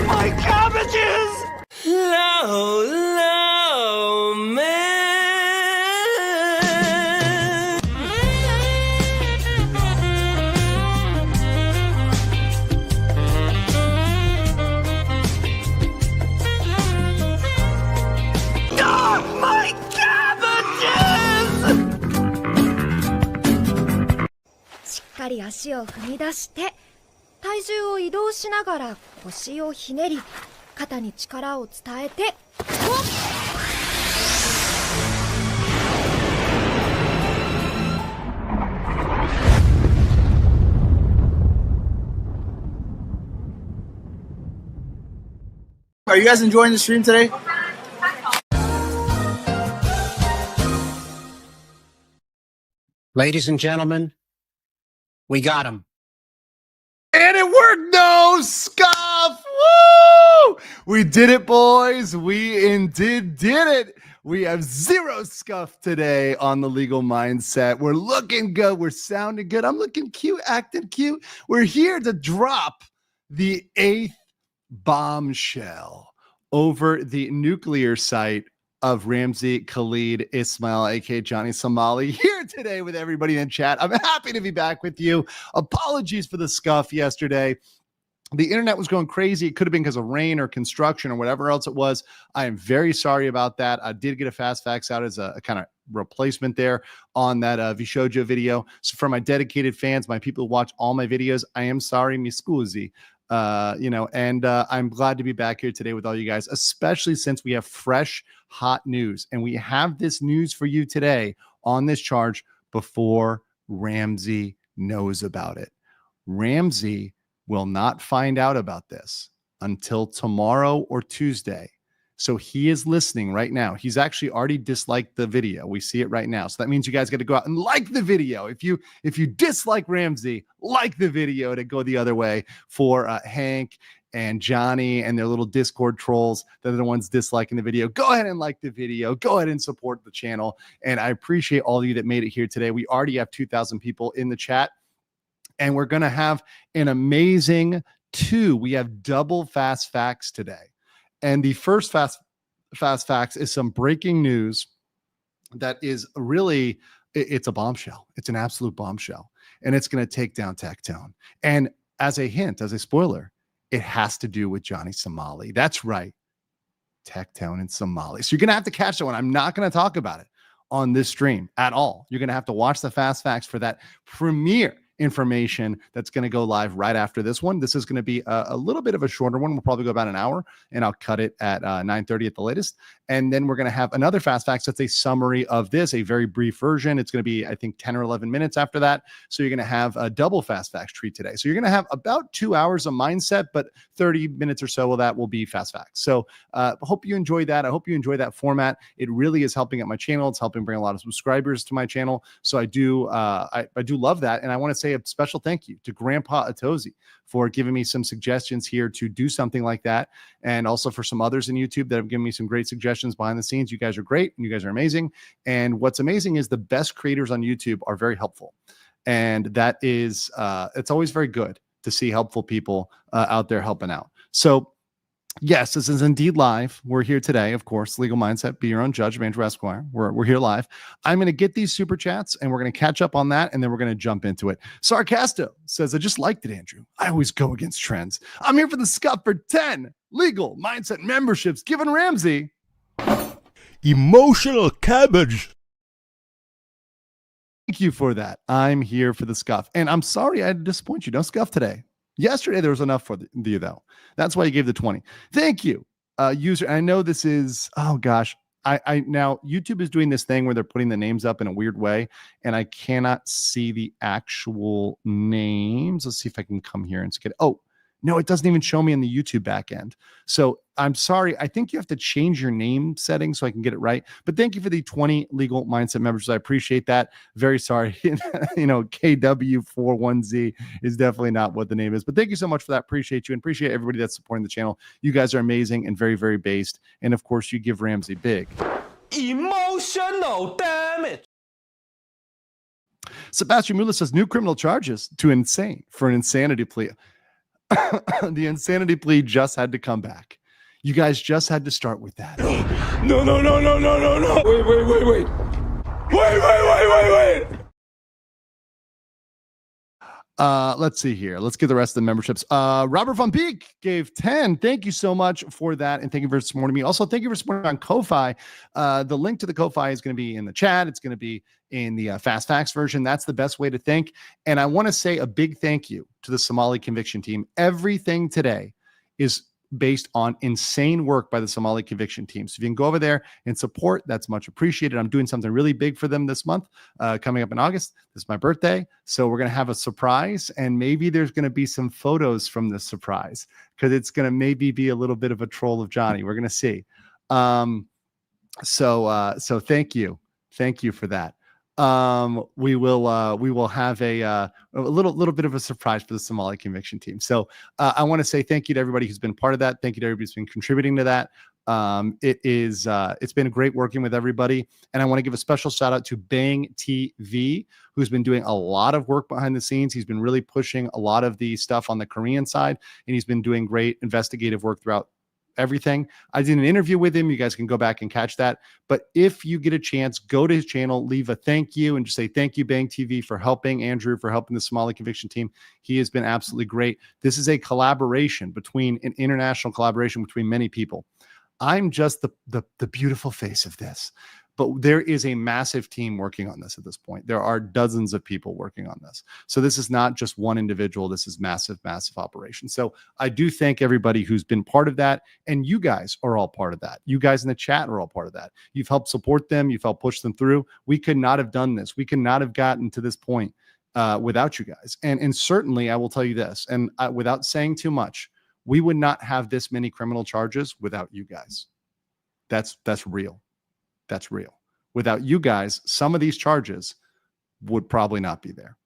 My cabbages! Low, low, man. Ah, my cabbages! しっかり足を踏み出して、体重を移動しながら腰をひねり、肩に力を伝えて、Are you guys enjoying the stream today? Ladies and gentlemen, we got him. And it worked, no scuff. Woo! We did it, boys. We indeed did it. We have zero scuff today on the Legal Mindset. We're looking good. We're sounding good. I'm looking cute, acting cute. We're here to drop the 8th bombshell over the nuclear site of Ramzi Khalid Ismail, aka Johnny Somali, here today with everybody in chat. I'm happy to be back with you. Apologies for the scuff yesterday. The internet was going crazy. It could have been because of rain or construction or whatever else it was. I am very sorry about that. I did get a fast fax out as a kind of replacement there on that Vishojo video. So for my dedicated fans, my people who watch all my videos, I am sorry, mi scusi. I'm glad to be back here today with all you guys, especially since we have fresh, hot news. And we have this news for you today on this charge before Ramzi knows about it. Ramzi will not find out about this until tomorrow or Tuesday. So he is listening right now. He's actually already disliked the video. We see it right now. So that means you guys got to go out and like the video. If you dislike Ramzi, like the video to go the other way for Hank and Johnny and their little Discord trolls that are the ones disliking the video. Go ahead and like the video. Go ahead and support the channel. And I appreciate all of you that made it here today. We already have 2,000 people in the chat. And we're going to have an amazing we have double fast facts today. And the first fast facts is some breaking news that is really, it's a bombshell. It's an absolute bombshell. And it's going to take down Tectone. And as a hint, as a spoiler, it has to do with Johnny Somali. That's right. Tectone and Somali. So you're going to have to catch that one. I'm not going to talk about it on this stream at all. You're going to have to watch the fast facts for that premiere information that's going to go live right after this one. This is going to be a little bit of a shorter one. We'll probably go about an hour, and I'll cut it at 9:30 at the latest. And then we're going to have another fast facts. That's a summary of this, a very brief version. It's going to be, I think, 10 or 11 minutes after that. So you're going to have a double fast facts treat today. So you're going to have about 2 hours of mindset, but 30 minutes or so of that will be fast facts. So I hope you enjoy that. I hope you enjoy that format. It really is helping out my channel. It's helping bring a lot of subscribers to my channel. So I do love that. And I want to say a special thank you to Grandpa Atozi for giving me some suggestions here to do something like that. And also for some others in YouTube that have given me some great suggestions behind the scenes. You guys are great and you guys are amazing. And what's amazing is the best creators on YouTube are very helpful. And that is, it's always very good to see helpful people out there helping out. So yes, this is indeed live. We're here today, of course. Legal Mindset, be your own judge, Andrew Esquire. We're here live. I'm going to get these super chats, and we're going to catch up on that, and then we're going to jump into it. Sarcasto says, I just liked it, Andrew. I always go against trends. I'm here for the scuff for 10 Legal Mindset memberships given Ramzi emotional cabbage. Thank you for that. I'm here for the scuff. And I'm sorry I had to disappoint you. Don't scuff today. Yesterday, there was enough for you, though. That's why you gave the 20. Thank you, user. I know this is, oh, gosh. I now YouTube is doing this thing where they're putting the names up in a weird way, and I cannot see the actual names. Let's see if I can come here and get. Oh, no, it doesn't even show me in the YouTube backend. So I'm sorry. I think you have to change your name settings so I can get it right. But thank you for the 20 Legal Mindset members. I appreciate that. Very sorry. KW41Z is definitely not what the name is. But thank you so much for that. Appreciate you and appreciate everybody that's supporting the channel. You guys are amazing and very, very based. And of course, you give Ramsey big Emotional damage. Sebastian Mula says new criminal charges to insane for an insanity plea. The insanity plea just had to come back. You guys just had to start with that. No. Wait. Let's see here. Let's get the rest of the memberships. Robert Von Beek gave 10. Thank you so much for that. And thank you for supporting me. Also, thank you for supporting on Ko-Fi. The link to the Ko-Fi is going to be in the chat. It's going to be in the Fast Facts version. That's the best way to think. And I want to say a big thank you to the Somali conviction team. Everything today is based on insane work by the Somali conviction team. So if you can go over there and support, that's much appreciated. I'm doing something really big for them this month, coming up in August. This is my birthday. So we're going to have a surprise, and maybe there's going to be some photos from this surprise because it's going to maybe be a little bit of a troll of Johnny. We're going to see. So thank you. Thank you for that. We will have a little bit of a surprise for the Somali conviction team. So I want to say thank you to everybody who's been part of that. Thank you to everybody who's been contributing to that. It's been great working with everybody. And I want to give a special shout out to Bang TV, who's been doing a lot of work behind the scenes. He's been really pushing a lot of the stuff on the Korean side, and he's been doing great investigative work throughout everything. I did an interview with him. You guys can go back and catch that. But if you get a chance, go to his channel, leave a thank you, and just say thank you, Bang TV, for helping Andrew, for helping the Somali conviction team. He has been absolutely great. This is a collaboration between an international collaboration between many people. I'm just the beautiful face of this. But there is a massive team working on this at this point. There are dozens of people working on this. So this is not just one individual. This is massive, massive operation. So I do thank everybody who's been part of that. And you guys are all part of that. You guys in the chat are all part of that. You've helped support them. You've helped push them through. We could not have done this. We could not have gotten to this point without you guys. And certainly I will tell you this, and without saying too much, we would not have this many criminal charges without you guys. That's real. That's real. Without you guys, some of these charges would probably not be there.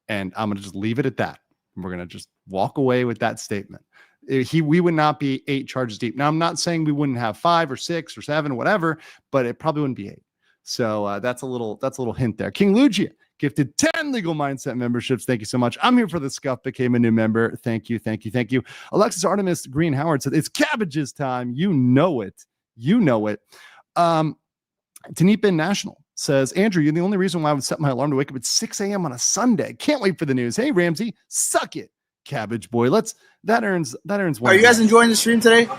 And I'm going to just leave it at that. We're going to just walk away with that statement. We would not be 8 charges deep. Now, I'm not saying we wouldn't have 5 or 6 or 7 or whatever, but it probably wouldn't be 8. So that's a little hint there. King Lugia gifted 10 Legal Mindset memberships. Thank you so much. I'm here for the scuff. Became a new member. Thank you. Alexis Artemis Green Howard said, it's cabbages time. You know it. Tanipa National says, Andrew, you're the only reason why I would set my alarm to wake up at 6 a.m. on a Sunday. Can't wait for the news. Hey, Ramsey, suck it, cabbage boy. That earns one. Are you guys enjoying the stream today?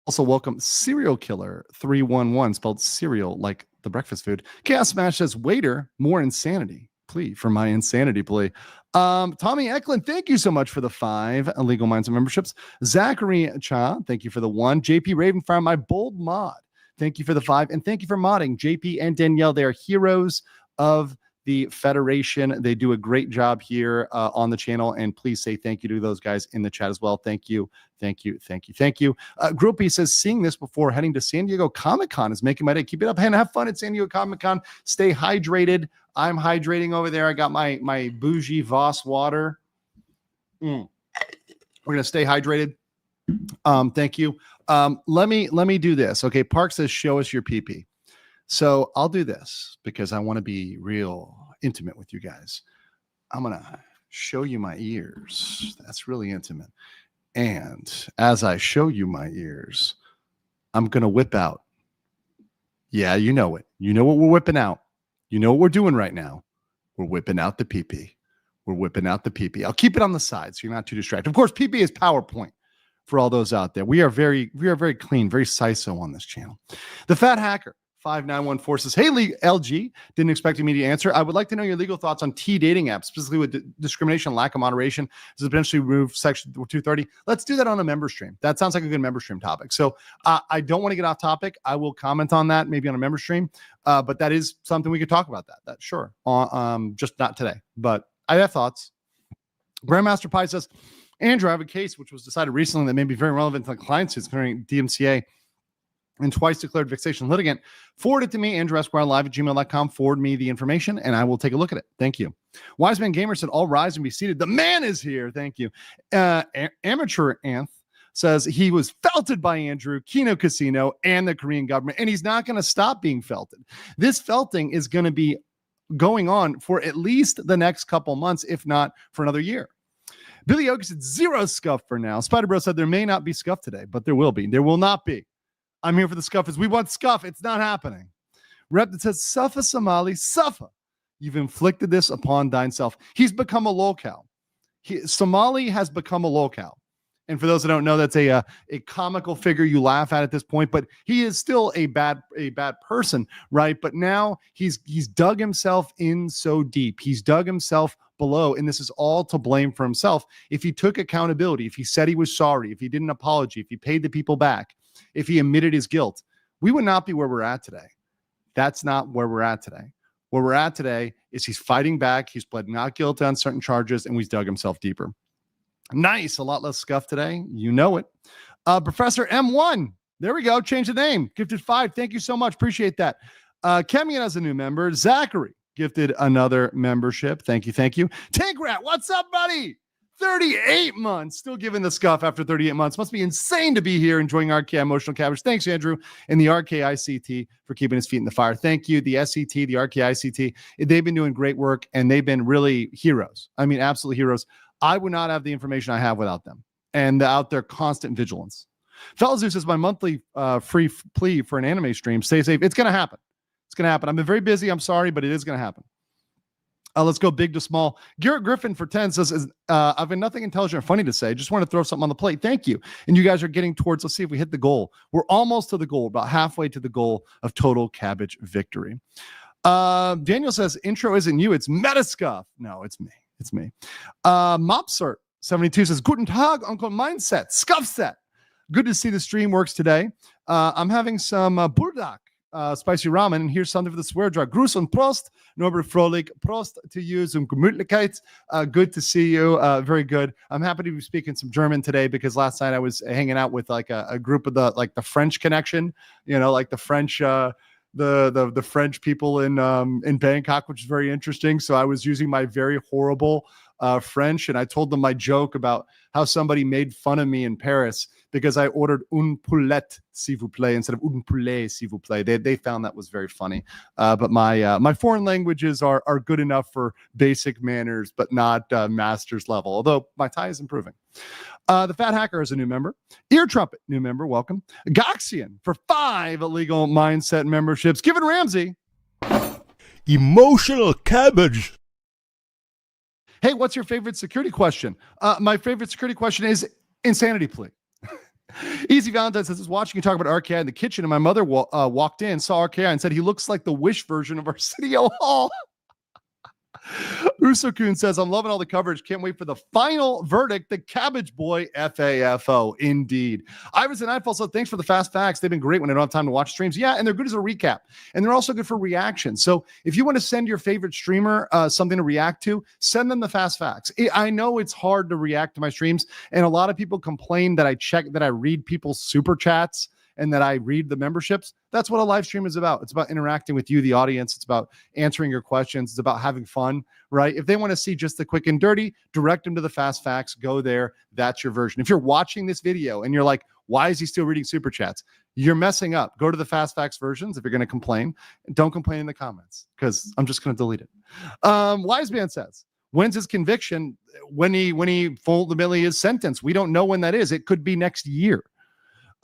Also, welcome Serial Killer 311, spelled cereal like the breakfast food. Chaos Smash says, waiter, more insanity. Plea for my insanity plea. Tommy Eklund, thank you so much for the 5 Legal Minds memberships. Zachary Cha, thank you for the 1. JP Ravenfire, my bold mod, thank you for the 5. And thank you for modding JP and Danielle. They are heroes of the Federation. They do a great job here on the channel. And please say thank you to those guys in the chat as well. Thank you. Groupie says, seeing this before heading to San Diego Comic-Con is making my day. Keep it up and have fun at San Diego Comic-Con. Stay hydrated. I'm hydrating over there. I got my bougie Voss water. We're going to stay hydrated. Thank you. Let me do this. Okay. Park says, show us your PP. So I'll do this because I want to be real intimate with you guys. I'm going to show you my ears. That's really intimate. And as I show you my ears, I'm going to whip out. Yeah, you know it. You know what we're whipping out. You know what we're doing right now. We're whipping out the PP. I'll keep it on the side so you're not too distracted. Of course, PP is PowerPoint for all those out there. We are very clean, very CISO on this channel. The Fat Hacker 5914 says, hey, LG, didn't expect immediate answer. I would like to know your legal thoughts on T dating apps, specifically with discrimination, lack of moderation. Does it potentially remove section 230? Let's do that on a member stream. That sounds like a good member stream topic. So I don't want to get off topic. I will comment on that maybe on a member stream, but that is something we could talk about that sure. Just not today, but I have thoughts. Grandmaster Pi says, Andrew, I have a case which was decided recently that may be very relevant to the client suits concerning DMCA and twice declared vexation litigant. Forward it to me, andrewesquirelive@gmail.com. Forward me the information, and I will take a look at it. Thank you. Wiseman Gamer said, all rise and be seated. The man is here. Thank you. Amateur Anth says he was felted by Andrew, Kino Casino, and the Korean government, and he's not going to stop being felted. This felting is going to be going on for at least the next couple months, if not for another year. Billy Oak said, zero scuff for now. Spider Bro said, there may not be scuff today, but there will be. There will not be. I'm here for the scuff. We want scuff. It's not happening. Rep that says, suffer Somali, suffer. You've inflicted this upon thine self. He's become a locale. Somali has become a locale. And for those that don't know, that's a comical figure you laugh at this point, but he is still a bad person, right? But now he's dug himself in so deep. He's dug himself below, and this is all to blame for himself. If he took accountability, if he said he was sorry, if he did an apology, if he paid the people back, if he admitted his guilt, we would not be where we're at today. That's not where we're at today. Where we're at today is he's fighting back. He's pled not guilty on certain charges, and he's dug himself deeper. Nice. A lot less scuff today. You know it. Professor M1. There we go. Change the name. Gifted 5. Thank you so much. Appreciate that. Kemian has a new member. Zachary gifted another membership. Thank you. Thank you. Tankrat. What's up, buddy? 38 months. Still giving the scuff after 38 months. Must be insane to be here enjoying RK Emotional Cabbage. Thanks, Andrew, and the RKICT for keeping his feet in the fire. Thank you. The SCT, the RKICT. They've been doing great work, and they've been really heroes. I mean, absolutely heroes. I would not have the information I have without them and out there constant vigilance. Felzeus is my monthly free plea for an anime stream. Stay safe. It's going to happen. It's going to happen. I've been very busy. I'm sorry, but it is going to happen. Let's go big to small. Garrett Griffin for 10 says, I've been nothing intelligent or funny to say. Just want to throw something on the plate. Thank you. And you guys are getting towards, let's see if we hit the goal. We're almost to the goal, about halfway to the goal of total cabbage victory. Daniel says, intro isn't you. It's Metascuff. No, it's me. It's me. Mopsert 72 says, Guten Tag, Uncle Mindset. Scuff set. Good to see the stream works today. I'm having some Burdak spicy ramen, and here's something for the swear jar. Gruß und Prost, Norbert Frohlich. Prost to you, zum Gemütlichkeit. Good to see you. Very good. I'm happy to be speaking some German today because last night I was hanging out with like a group of the French connection, you know, like the French the French people in Bangkok, which is very interesting. So I was using my very horrible French, and I told them my joke about how somebody made fun of me in Paris because I ordered un poulet, s'il vous plaît, instead of un poulet, s'il vous plaît. They found that was very funny. But my foreign languages are good enough for basic manners, but not master's level, although my Thai is improving. The Fat Hacker is a new member. Ear Trumpet, new member. Welcome. Goxian for 5 illegal mindset memberships. Given Ramsey. Emotional cabbage. Hey, what's your favorite security question? My favorite security question is insanity plea. Easy Valentine says, I was watching you talk about RKI in the kitchen, and my mother walked in, saw RKI, and said he looks like the Wish version of Arsenio Hall. Usokun says, I'm loving all the coverage. Can't wait for the final verdict. The Cabbage Boy FAFO. Indeed. Iverson Eiffel said, thanks for the fast facts. They've been great when I don't have time to watch streams. Yeah, and they're good as a recap. And they're also good for reaction. So if you want to send your favorite streamer something to react to, send them the fast facts. I know it's hard to react to my streams, and a lot of people complain that I read people's super chats and that I read the memberships. That's what a live stream is about. It's about interacting with you, the audience. It's about answering your questions. It's about having fun, right? If they want to see just the quick and dirty, direct them to the fast facts. Go there. That's your version. If you're watching this video and you're like, why is he still reading super chats? You're messing up. Go to the fast facts versions if you're going to complain. Don't complain in the comments because I'm just going to delete it. Wise Man says, when's his conviction? When he ultimately is sentenced. We don't know when that is. It could be next year.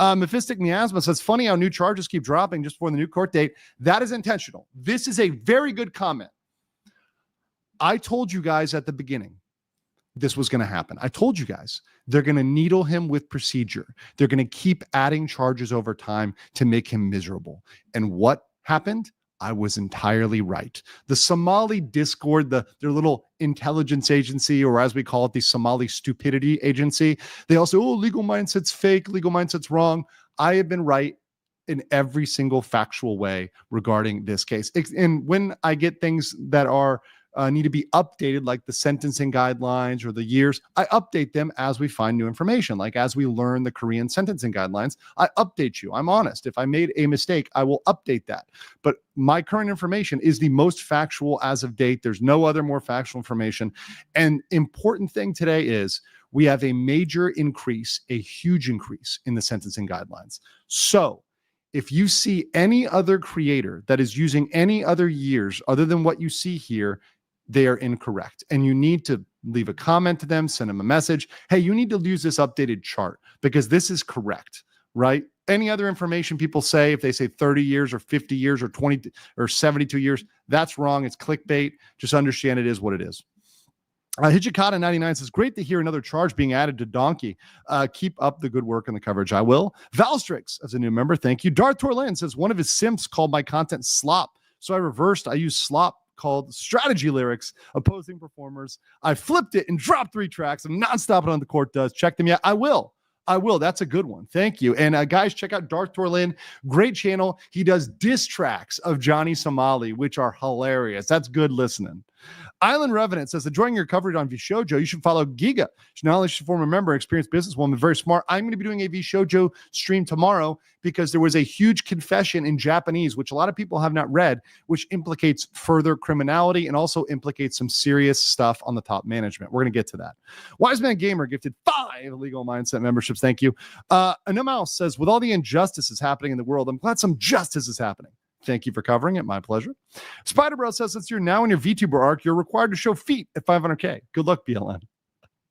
Mephistic Miasma says, funny how new charges keep dropping just before the new court date. That is intentional. This is a very good comment. I told you guys at the beginning this was going to happen. I told you guys they're going to needle him with procedure. They're going to keep adding charges over time to make him miserable. And what happened, I was entirely right. The Somali Discord, their little intelligence agency, or as we call it, the Somali Stupidity Agency, they also, legal mindset's fake, legal mindset's wrong. I have been right in every single factual way regarding this case. And when I get things that are need to be updated, like the sentencing guidelines or the years, I update them as we find new information. Like as we learn the Korean sentencing guidelines, I update you. I'm honest. If I made a mistake, I will update that. But my current information is the most factual as of date. There's no other more factual information. And important thing today is we have a major increase, a huge increase in the sentencing guidelines. So if you see any other creator that is using any other years other than what you see here, they are incorrect. And you need to leave a comment to them, send them a message. Hey, you need to use this updated chart because this is correct, right? Any other information people say, if they say 30 years or 50 years or 20 or 72 years, that's wrong. It's clickbait. Just understand it is what it is. Hijikata 99 says, great to hear another charge being added to Donkey. Keep up the good work and the coverage. I will. Valstrix as a new member. Thank you. Darth Torlin says, one of his simps called my content slop. So I used slop called strategy lyrics, opposing performers. I flipped it and dropped 3 tracks. I'm not stopping on the court does. Check them yet. I will. That's a good one. Thank you. And guys, check out Darth Torlin. Great channel. He does diss tracks of Johnny Somali, which are hilarious. That's good listening. Island Revenant says, enjoying your coverage on VShojo, you should follow Giga. She not only should form a member, experienced businesswoman, very smart. I'm going to be doing a VShojo stream tomorrow because there was a huge confession in Japanese, which a lot of people have not read, which implicates further criminality and also implicates some serious stuff on the top management. We're going to get to that. Wise Man Gamer gifted 5 legal mindset memberships. Thank you. Mouse says, with all the injustices happening in the world, I'm glad some justice is happening. Thank you for covering it. My pleasure. Spider Bro says, since you're now in your VTuber arc, you're required to show feet at 500K. Good luck, BLN.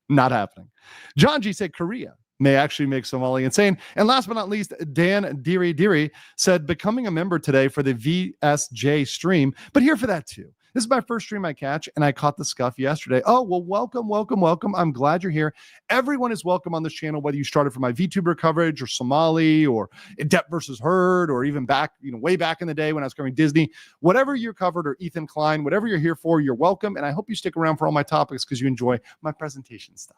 Not happening. John G said Korea may actually make Somali insane. And last but not least, Dan Diri said, becoming a member today for the VSJ stream, but here for that too. This is my first stream I catch, and I caught the scuff yesterday. Oh, well, welcome. I'm glad you're here. Everyone is welcome on this channel, whether you started from my VTuber coverage or Somali or Depp versus Heard, or even back, way back in the day when I was covering Disney. Whatever you're covered, or Ethan Klein, whatever you're here for, you're welcome. And I hope you stick around for all my topics because you enjoy my presentation style.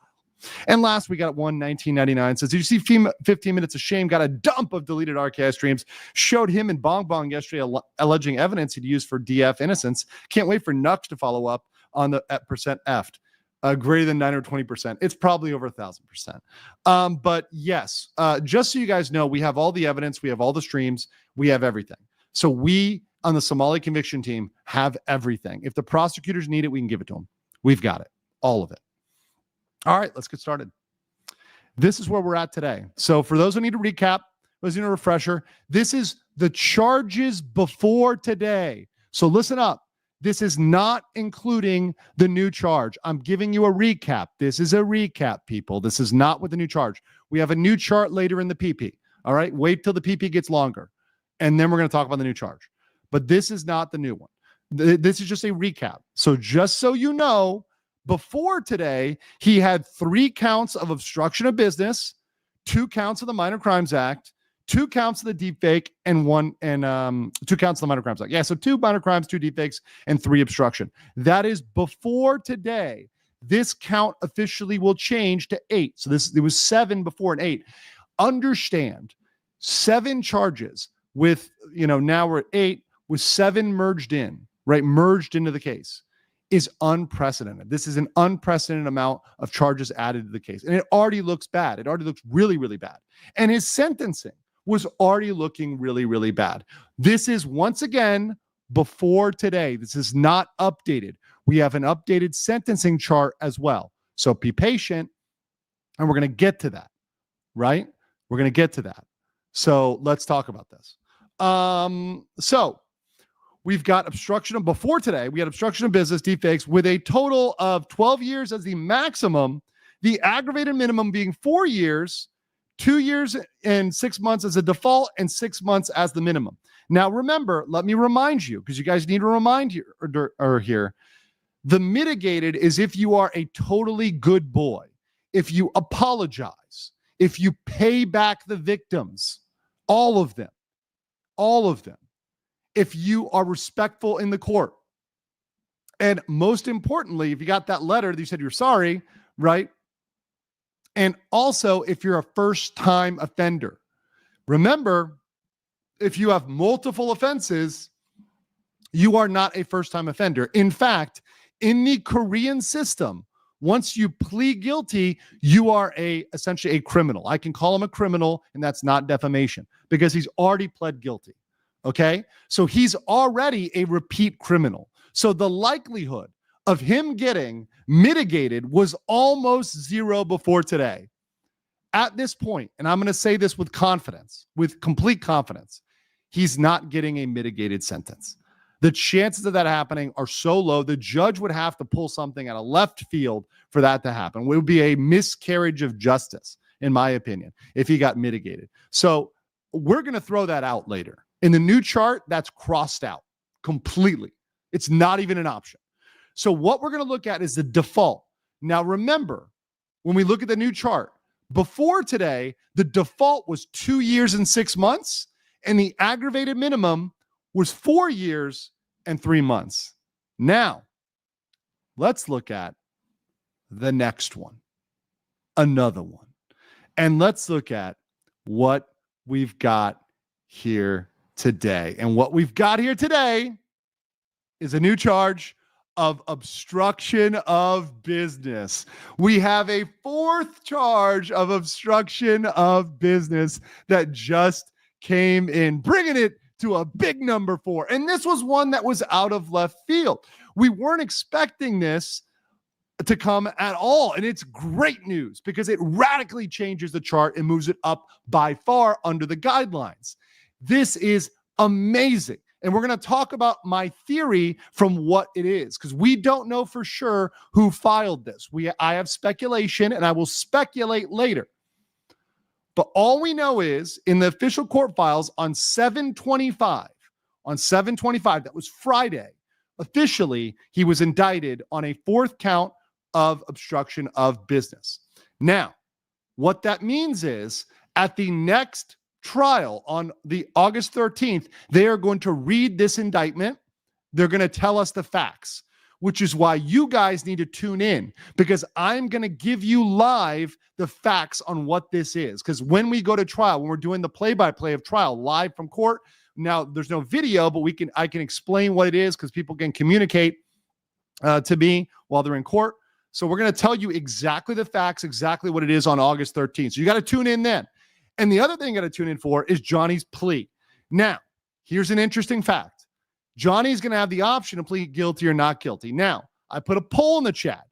And last, we got 1999 says, did you see 15 Minutes of Shame got a dump of deleted RKI streams? Showed him and Bong Bong yesterday alleging evidence he'd used for DF innocence. Can't wait for Nux to follow up on the percent effed. Greater than 9 or 20%. It's probably over 1,000%. But yes, just so you guys know, we have all the evidence. We have all the streams. We have everything. So we on the Somali conviction team have everything. If the prosecutors need it, we can give it to them. We've got it. All of it. All right, let's get started. This is where we're at today. So for those who need a recap, those who need a refresher, this is the charges before today. So listen up. This is not including the new charge. I'm giving you a recap. This is a recap, people. This is not with the new charge. We have a new chart later in the PP. All right, wait till the PP gets longer, and then we're going to talk about the new charge. But this is not the new one. This is just a recap. So just so you know, before today, he had 3 counts of obstruction of business, 2 counts of the Minor Crimes Act, 2 counts of the deepfake, and 2 counts of the Minor Crimes Act. Yeah, so 2 minor crimes, 2 deepfakes, and 3 obstruction. That is before today. This count officially will change to 8. So it was 7 before and 8. Understand, 7 charges with, now we're at 8 with 7 merged in, right? Merged into the case is unprecedented. This is an unprecedented amount of charges added to the case. And it already looks bad. It already looks really, really bad. And his sentencing was already looking really, really bad. This is, once again, before today. This is not updated. We have an updated sentencing chart as well. So be patient, and we're going to get to that, right? We're going to get to that. So let's talk about this. We've got obstruction of, before today, we had obstruction of business, deepfakes, with a total of 12 years as the maximum, the aggravated minimum being 4 years, 2 years and 6 months as a default, and 6 months as the minimum. Now, remember, let me remind you, because you guys need to remind you here, the mitigated is if you are a totally good boy, if you apologize, if you pay back the victims, all of them. if you are respectful in the court. And most importantly, if you got that letter that you said you're sorry, right? And also, if you're a first-time offender. Remember, if you have multiple offenses, you are not a first-time offender. In fact, in the Korean system, once you plead guilty, you are essentially a criminal. I can call him a criminal, and that's not defamation because he's already pled guilty. Okay? So he's already a repeat criminal. So the likelihood of him getting mitigated was almost zero before today. At this point, and I'm going to say this with confidence, with complete confidence, he's not getting a mitigated sentence. The chances of that happening are so low, the judge would have to pull something out of left field for that to happen. It would be a miscarriage of justice, in my opinion, if he got mitigated. So we're going to throw that out later. In the new chart, that's crossed out completely. It's not even an option. So what we're going to look at is the default. Now, remember, when we look at the new chart, before today, the default was 2 years and 6 months, and the aggravated minimum was 4 years and 3 months. Now, let's look at the next one, another one. And let's look at what we've got here today. And what we've got here today is a new charge of obstruction of business. We have a fourth charge of obstruction of business that just came in, bringing it to a big number 4. And this was one that was out of left field. We weren't expecting this to come at all. And it's great news because it radically changes the chart and moves it up by far under the guidelines. This is amazing. And we're going to talk about my theory from what it is, because we don't know for sure who filed this. I have speculation, and I will speculate later. But all we know is in the official court files on 7/25, that was Friday, officially he was indicted on a 4th count of obstruction of business. Now, what that means is at the next trial on the August 13th, they are going to read this indictment. They're going to tell us the facts, which is why you guys need to tune in, because I'm going to give you live the facts on what this is. Because when we go to trial, when we're doing the play-by-play of trial live from court, now there's no video, but I can explain what it is because people can communicate to me while they're in court. So we're going to tell you exactly the facts, exactly what it is on August 13th. So you got to tune in then. And the other thing you got to tune in for is Johnny's plea. Now, here's an interesting fact. Johnny's going to have the option to plead guilty or not guilty. Now, I put a poll in the chat.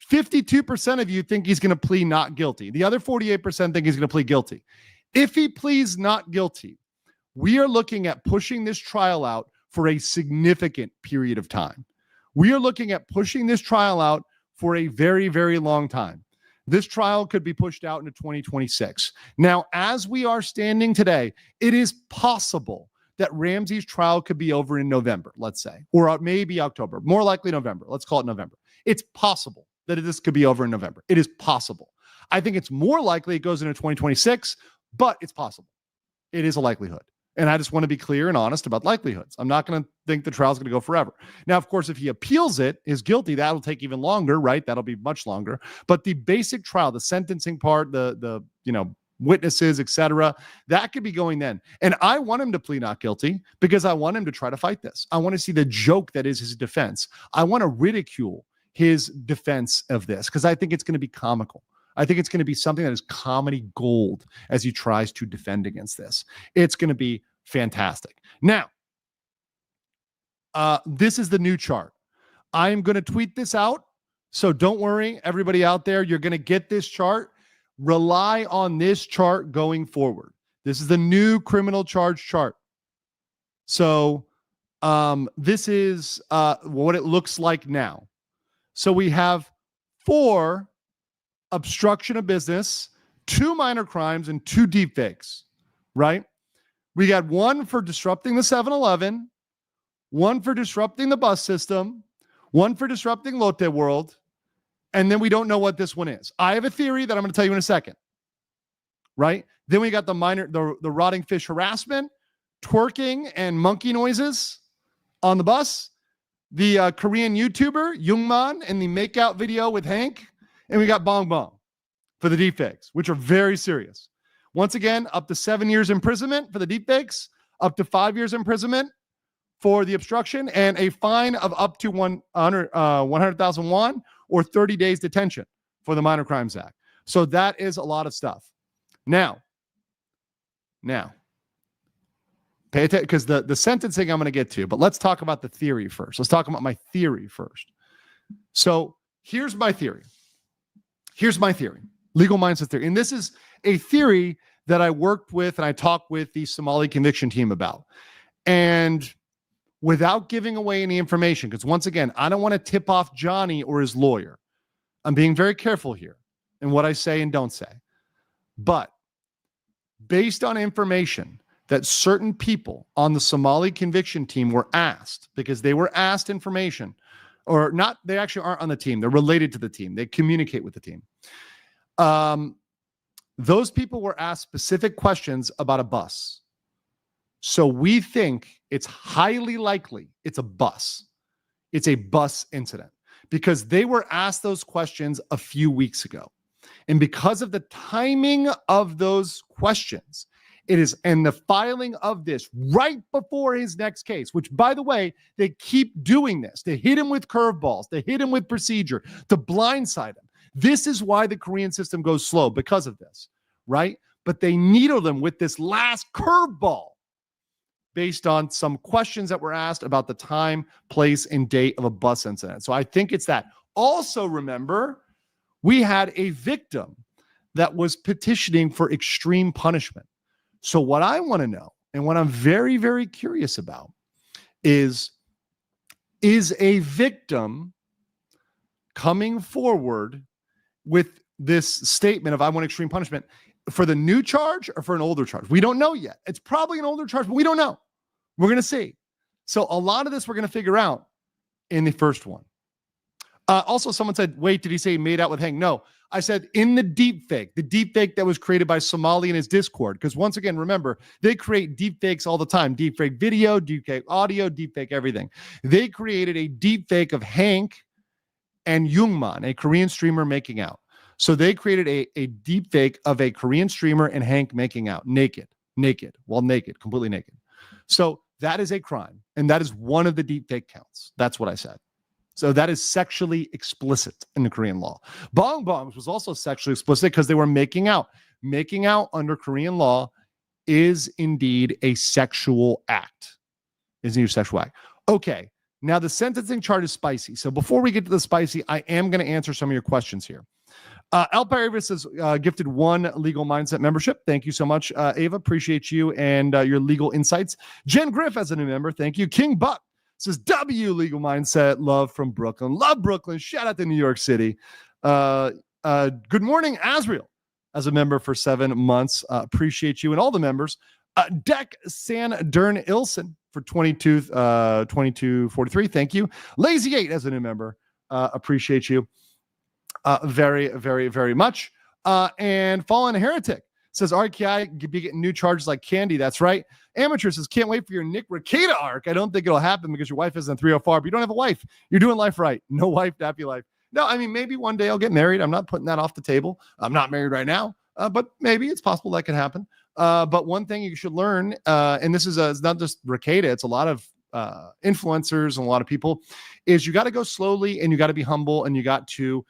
52% of you think he's going to plead not guilty. The other 48% think he's going to plead guilty. If he pleads not guilty, we are looking at pushing this trial out for a significant period of time. We are looking at pushing this trial out for a very, very long time. This trial could be pushed out into 2026. Now, as we are standing today, it is possible that Ramsey's trial could be over in November, let's say, or maybe October, more likely November. Let's call it November. It's possible that this could be over in November. It is possible. I think it's more likely it goes into 2026, but it's possible. It is a likelihood. And I just want to be clear and honest about likelihoods. I'm not going to think the trial's going to go forever. Now, of course, if he appeals it, is guilty, that'll take even longer, right? That'll be much longer. But the basic trial, the sentencing part, the witnesses, etc., that could be going then. And I want him to plead not guilty because I want him to try to fight this. I want to see the joke that is his defense. I want to ridicule his defense of this because I think it's going to be comical. I think it's going to be something that is comedy gold as he tries to defend against this. It's going to be fantastic. Now, this is the new chart. I'm going to tweet this out. So don't worry, everybody out there, you're going to get this chart. Rely on this chart going forward. This is the new criminal charge chart. So this is what it looks like now. So we have 4 obstruction of business, 2 minor crimes, and 2 deepfakes, right? We got 1 for disrupting the 7-Eleven, 1 for disrupting the bus system, 1 for disrupting Lotte World, and then we don't know what this one is. I have a theory that I'm going to tell you in a second, right? Then we got the rotting fish harassment, twerking and monkey noises on the bus, the Korean YouTuber Jungman and the makeout video with Hank, and we got Bong Bong for the deepfakes, which are very serious. Once again, up to 7 years imprisonment for the deepfakes, up to 5 years imprisonment for the obstruction, and a fine of up to 100,000 won or 30 days detention for the Minor Crimes Act. So that is a lot of stuff. Now, pay attention, because the sentencing I'm going to get to, but let's talk about the theory first. Let's talk about my theory first. So here's my theory. Legal mindset theory. And this is a theory that I worked with and I talked with the Somali conviction team about. And without giving away any information, because once again, I don't want to tip off Johnny or his lawyer. I'm being very careful here in what I say and don't say. But based on information that certain people on the Somali conviction team were asked, because they were asked information, or not, they actually aren't on the team. They're related to the team. They communicate with the team. Those people were asked specific questions about a bus. So we think it's highly likely it's a bus. It's a bus incident because they were asked those questions a few weeks ago. And because of the timing of those questions, it is, and the filing of this right before his next case, which, by the way, they keep doing this. They hit him with curveballs. They hit him with procedure to blindside him. This is why the Korean system goes slow, because of this, right? But they needle them with this last curveball based on some questions that were asked about the time, place, and date of a bus incident. So I think it's that. Also, remember, we had a victim that was petitioning for extreme punishment. So what I want to know, and what I'm very, very curious about, is a victim coming forward with this statement of I want extreme punishment for the new charge or for an older charge? We don't know yet. It's probably an older charge, but we don't know. We're going to see. So a lot of this we're going to figure out in the first one. Also, someone said, wait, did he say he made out with Hank? No, I said in the deepfake that was created by Somali in his Discord. Because once again, remember, they create deepfakes all the time. Deepfake video, deepfake audio, deepfake everything. They created a deepfake of Hank and Jungman, a Korean streamer, making out. So they created a deepfake of a Korean streamer and Hank making out, naked, completely naked. So that is a crime. And that is one of the deepfake counts. That's what I said. So that is sexually explicit in the Korean law. Bong Bongs was also sexually explicit because they were making out. Making out under Korean law is indeed a sexual act. Okay. Now the sentencing chart is spicy. So before we get to the spicy, I am going to answer some of your questions here. Alparavis has gifted 1 legal mindset membership. Thank you so much, Ava. Appreciate you and your legal insights. Jen Griff as a new member. Thank you. King Buck says W legal mindset. Love from Brooklyn. Love Brooklyn. Shout out to New York City. Good morning, Azriel, as a member for 7 months. Appreciate you and all the members. Deck San Dern Ilson for 2243. Thank you. Lazy 8 as a new member. Appreciate you very, very, very much. And Fallen Heretic says RKI could be getting new charges like candy. That's right. Amateur says, can't wait for your Nick Rekieta arc. I don't think it'll happen because your wife isn't 304, but you don't have a wife. You're doing life right. No wife, happy life. No, I mean, maybe one day I'll get married. I'm not putting that off the table. I'm not married right now, but maybe it's possible that can happen. But one thing you should learn, and this is it's not just Rekieta, it's a lot of influencers and a lot of people, is you got to go slowly and you got to be humble and you got to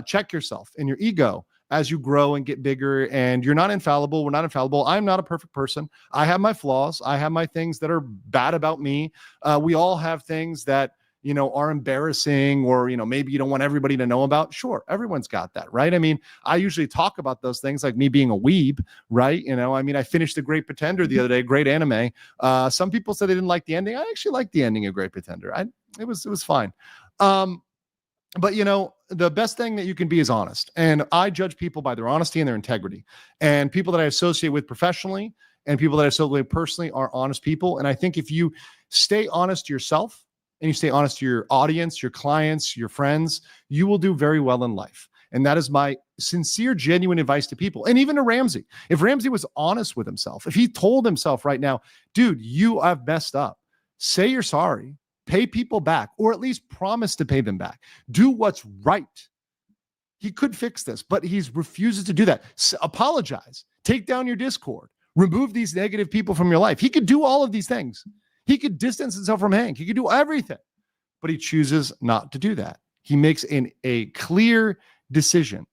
check yourself and your ego as you grow and get bigger. And you're not infallible. We're not infallible. I'm not a perfect person. I have my flaws. I have my things that are bad about me. We all have things that, you know, are embarrassing or, you know, maybe you don't want everybody to know about. Sure. Everyone's got that, right? I mean, I usually talk about those things like me being a weeb, right? You know, I mean, I finished The Great Pretender the other day, great anime. Some people said they didn't like the ending. I actually liked the ending of Great Pretender. It was fine. But, you know, the best thing that you can be is honest. And I judge people by their honesty and their integrity. And people that I associate with professionally and people that I associate with personally are honest people. And I think if you stay honest to yourself and you stay honest to your audience, your clients, your friends, you will do very well in life. And that is my sincere, genuine advice to people. And even to Ramsey. If Ramsey was honest with himself, if he told himself right now, dude, you have messed up, say you're sorry, pay people back, or at least promise to pay them back. Do what's right. He could fix this, but he refuses to do that. Apologize. Take down your Discord. Remove these negative people from your life. He could do all of these things. He could distance himself from Hank. He could do everything, but he chooses not to do that. He makes a clear decision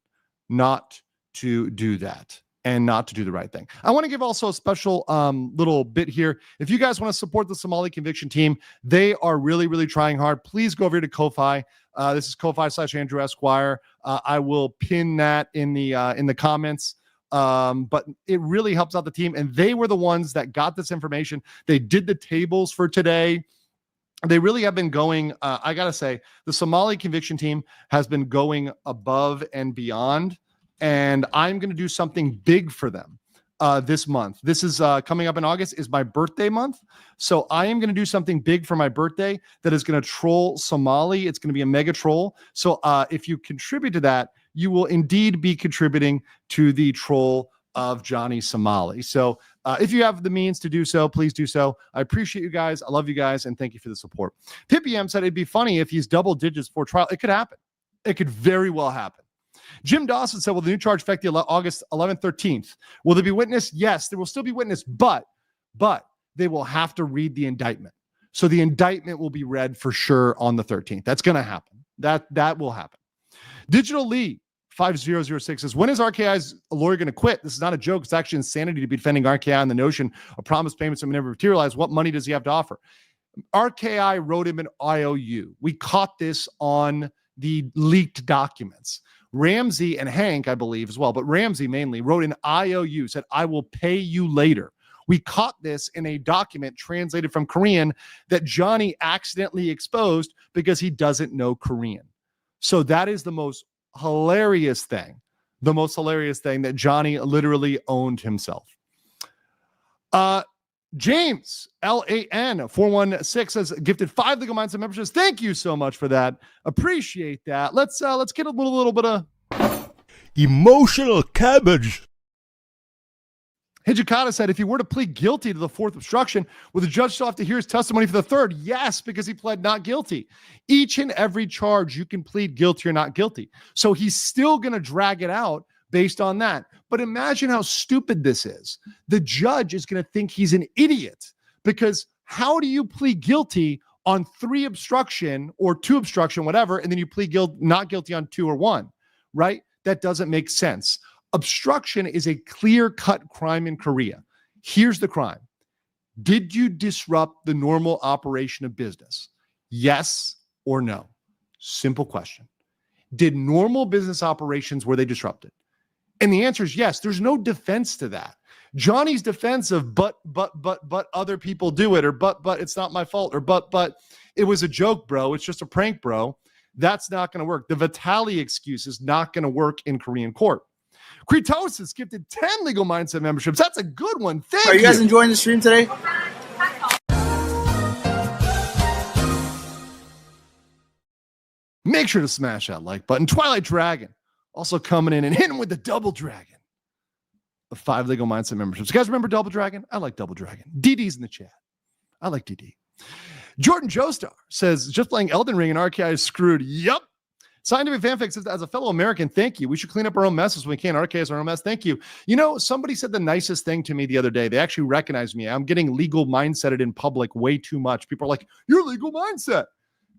not to do that and not to do the right thing. I want to give also a special little bit here. If you guys want to support the Somali conviction team, they are really, really trying hard. Please go over here to Ko-Fi. This is Ko-Fi/Andrew Esquire. I will pin that in the comments. But it really helps out the team. And they were the ones that got this information. They did the tables for today. They really have been going, I got to say, the Somali conviction team has been going above and beyond. And I'm going to do something big for them this month. This is coming up in August, is my birthday month. So I am going to do something big for my birthday that is going to troll Somali. It's going to be a mega troll. So if you contribute to that, you will indeed be contributing to the troll of Johnny Somali. So if you have the means to do so, please do so. I appreciate you guys. I love you guys. And thank you for the support. Pippi M said it'd be funny if he's double digits for trial. It could happen. It could very well happen. Jim Dawson said, will the new charge affect the August 11th, 13th? Will there be witness? Yes, there will still be witness, but they will have to read the indictment. So the indictment will be read for sure on the 13th. That's going to happen. That will happen. Digital Lee 5006 says, when is RKI's lawyer going to quit? This is not a joke. It's actually insanity to be defending RKI on the notion of promised payments that may never materialize. What money does he have to offer? RKI wrote him an IOU. We caught this on the leaked documents. Ramsey and Hank, I believe as well, but Ramsey mainly wrote an IOU, said, I will pay you later. We caught this in a document translated from Korean that Johnny accidentally exposed because he doesn't know Korean. So that is the most hilarious thing that Johnny literally owned himself. James LAN 416 says, gifted 5 legal mindset memberships. Thank you so much for that. Appreciate that. Let's get a little bit of emotional cabbage. Hijikata said, if he were to plead guilty to the 4th obstruction, would the judge still have to hear his testimony for the 3rd? Yes, because he pled not guilty. Each and every charge you can plead guilty or not guilty. So he's still going to drag it out based on that. But imagine how stupid this is. The judge is going to think he's an idiot, because how do you plead guilty on 3 obstruction or 2 obstruction, whatever, and then you plead not guilty on 2 or 1, right? That doesn't make sense. Obstruction is a clear-cut crime in Korea. Here's the crime. Did you disrupt the normal operation of business? Yes or no? Simple question. Did normal business operations, were they disrupted? And the answer is yes. There's no defense to that. Johnny's defense of but other people do it, or but it's not my fault, or but it was a joke, bro. It's just a prank, bro. That's not going to work. The Vitali excuse is not going to work in Korean court. Kretosis gifted 10 legal mindset memberships. That's a good one. Thank you. Are you guys enjoying the stream today? Make sure to smash that like button. Twilight Dragon also coming in and hitting with the Double Dragon of 5 legal mindset memberships. You guys remember Double Dragon? I like Double Dragon. DD's in the chat. I like DD. Jordan Joestar says, just playing Elden Ring and RKI is screwed. Yup. Scientific Fanfic says, as a fellow American, thank you. We should clean up our own messes when we can. RK is our own mess. Thank you. You know, somebody said the nicest thing to me the other day. They actually recognized me. I'm getting legal mindseted in public way too much. People are like, you're legal mindset.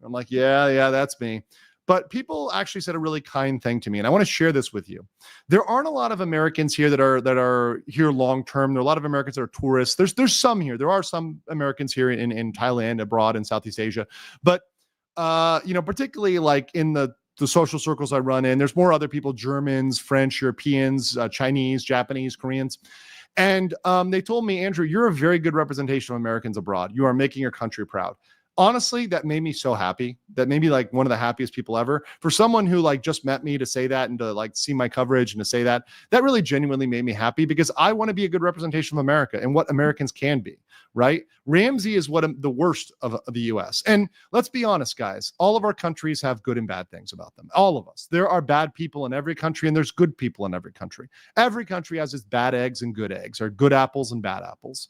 I'm like, yeah, that's me. But people actually said a really kind thing to me, and I want to share this with you. There aren't a lot of Americans here that are here long term. There are a lot of Americans that are tourists. There's some here. There are some Americans here in Thailand, abroad, in Southeast Asia. But particularly like in the social circles I run in, there's more other people: Germans, French, Europeans, Chinese, Japanese, Koreans. And they told me, Andrew, you're a very good representation of Americans abroad. You are making your country proud. Honestly, that made me so happy. That made me like one of the happiest people ever. For someone who like just met me to say that and to like see my coverage and to say that, that really genuinely made me happy because I want to be a good representation of America and what Americans can be, right? Ramsey is the worst of the US. And let's be honest, guys, all of our countries have good and bad things about them. All of us. There are bad people in every country and there's good people in every country. Every country has its bad eggs and good eggs, or good apples and bad apples.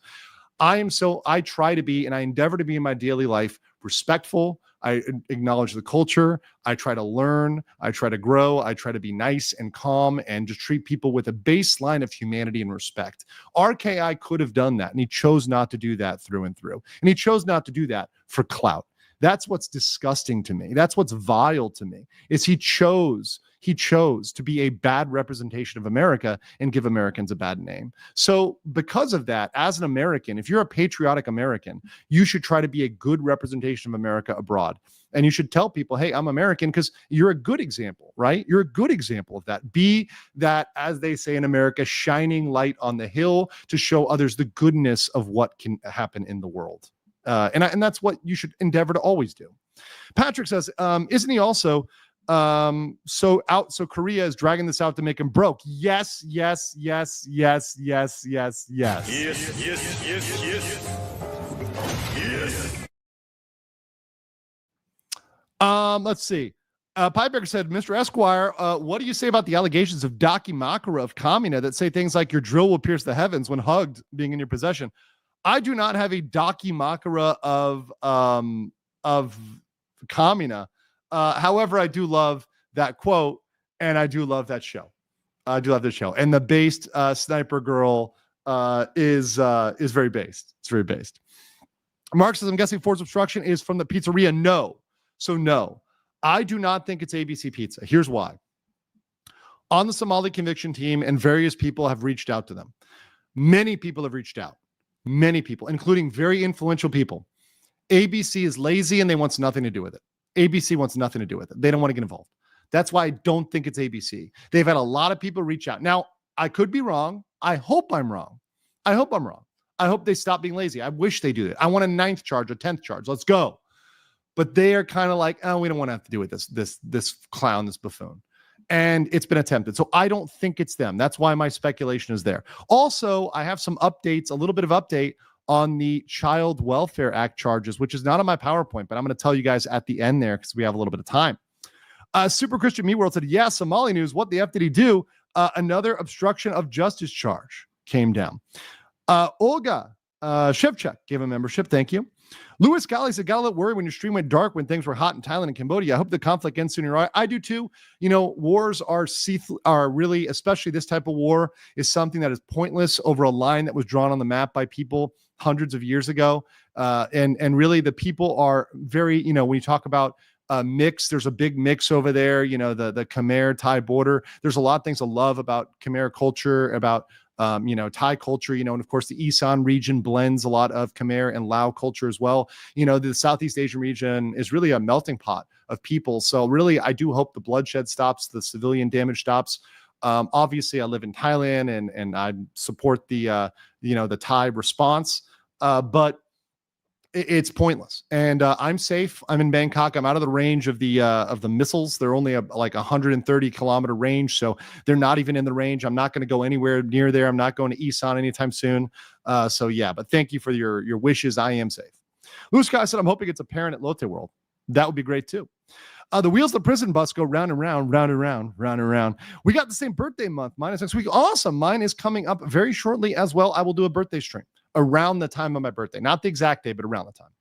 I try to be, and I endeavor to be in my daily life, respectful. I acknowledge the culture. I try to learn. I try to grow. I try to be nice and calm and just treat people with a baseline of humanity and respect. RKI could have done that, and he chose not to do that through and through. And he chose not to do that for clout. That's what's disgusting to me. That's what's vile to me, is he chose to be a bad representation of America and give Americans a bad name. So because of that, as an American, if you're a patriotic American, you should try to be a good representation of America abroad. And you should tell people, hey, I'm American, because you're a good example, right? You're a good example of that. Be that, as they say in America, shining light on the hill to show others the goodness of what can happen in the world. And that's what you should endeavor to always do. Patrick says, isn't he also so Korea is dragging this out to make him broke? Yes. Let's see. Pipebacker said, Mr. Esquire, what do you say about the allegations of Daki Makara of Kamina that say things like your drill will pierce the heavens when hugged being in your possession? I do not have a Daki Makara of Kamina. However, I do love that quote, and I do love that show. I do love this show. And the based sniper girl is very based. It's very based. Mark says, I'm guessing forced obstruction is from the pizzeria. No. So no, I do not think it's ABC Pizza. Here's why. On the Somali conviction team, and various people have reached out to them. Many people have reached out. Many people, including very influential people. ABC is lazy and they want nothing to do with it. ABC wants nothing to do with it. They don't want to get involved. That's why I don't think it's ABC. They've had a lot of people reach out. Now, I could be wrong. I hope I'm wrong. I hope I'm wrong. I hope they stop being lazy. I wish they do it. I want a 9th charge, a 10th charge. Let's go. But they are kind of like, oh, we don't want to have to do with this clown, this buffoon. And it's been attempted. So I don't think it's them. That's why my speculation is there. Also, I have some updates, a little bit of update on the Child Welfare Act charges, which is not on my PowerPoint, but I'm going to tell you guys at the end there because we have a little bit of time. Super Christian Me World said, yeah, Somali news. What the F did he do? Another obstruction of justice charge came down. Olga Shevchuk gave a membership. Thank you. Lewis Galley said, got a little worried when your stream went dark when things were hot in Thailand and Cambodia. I hope the conflict ends sooner. I do too. You know, wars are really, especially this type of war, is something that is pointless over a line that was drawn on the map by people hundreds of years ago. And really the people are very, you know, when you talk about mix, there's a big mix over there, you know, the Khmer Thai border. There's a lot of things to love about Khmer culture, about Thai culture, and of course the Isan region blends a lot of Khmer and Lao culture as well. The Southeast Asian region is really a melting pot of people. So really, I do hope the bloodshed stops, the civilian damage stops. Obviously, I live in Thailand and I support the Thai response, but it's pointless. And I'm safe. I'm in Bangkok. I'm out of the range of the missiles. They're only like 130 kilometer range, so they're not even in the range. I'm not going to go anywhere near there. I'm not going to Isan anytime soon. So yeah, but thank you for your wishes. I am safe. Blue Sky said, I'm hoping it's apparent at Lotte World. That would be great too. The wheels of the prison bus go round and round, round and round, round and round. We got the same birthday month. Mine is next week. Awesome. Mine is coming up very shortly as well. I will do a birthday stream around the time of my birthday. Not the exact day, but around the time.